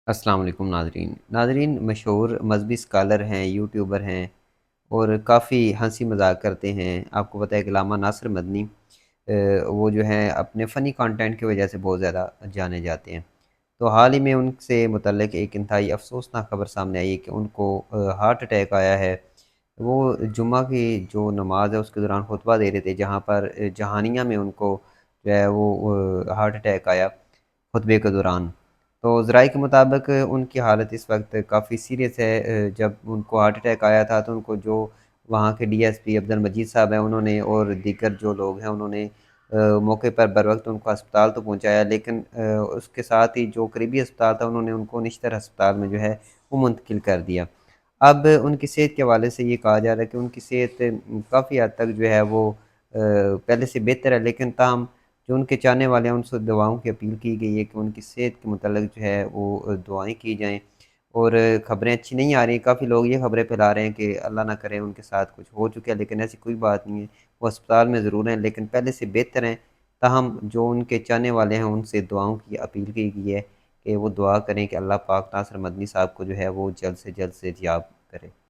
السلام علیکم ناظرین مشہور مذہبی اسکالر ہیں، یوٹیوبر ہیں اور کافی ہنسی مذاق کرتے ہیں۔ آپ کو پتہ ہے کہ علامہ ناصر مدنی وہ جو ہیں اپنے فنی کانٹینٹ کی وجہ سے بہت زیادہ جانے جاتے ہیں۔ تو حال ہی میں ان سے متعلق ایک انتہائی افسوسناک خبر سامنے آئی ہے کہ ان کو ہارٹ اٹیک آیا ہے۔ وہ جمعہ کی جو نماز ہے اس کے دوران خطبہ دے رہے تھے، جہاں پر جہانیہ میں ان کو جو ہے وہ ہارٹ اٹیک آیا خطبے کے دوران۔ تو ذرائع کے مطابق ان کی حالت اس وقت کافی سیریس ہے۔ جب ان کو ہارٹ اٹیک آیا تھا تو ان کو جو وہاں کے ڈی ایس پی عبدالمجید صاحب ہیں انہوں نے، اور دیگر جو لوگ ہیں انہوں نے موقع پر بروقت ان کو ہسپتال تو پہنچایا، لیکن اس کے ساتھ ہی جو قریبی ہسپتال تھا انہوں نے ان کو نشتر ہسپتال میں جو ہے وہ منتقل کر دیا۔ اب ان کی صحت کے حوالے سے یہ کہا جا رہا ہے کہ ان کی صحت کافی حد تک جو ہے وہ پہلے سے بہتر ہے، لیکن تاہم جو ان کے چاہنے والے ہیں ان سے دعاؤں کی اپیل کی گئی ہے کہ ان کی صحت کے متعلق جو ہے وہ دعائیں کی جائیں۔ اور خبریں اچھی نہیں آ رہی، کافی لوگ یہ خبریں پھیلا رہے ہیں کہ اللہ نہ کرے ان کے ساتھ کچھ ہو چکا ہے، لیکن ایسی کوئی بات نہیں ہے۔ وہ اسپتال میں ضرور ہیں لیکن پہلے سے بہتر ہیں، تاہم جو ان کے چاہنے والے ہیں ان سے دعاؤں کی اپیل کی گئی ہے کہ وہ دعا کریں کہ اللہ پاک ناصر مدنی صاحب کو جو ہے وہ جلد سے جلد صحت یاب کرے۔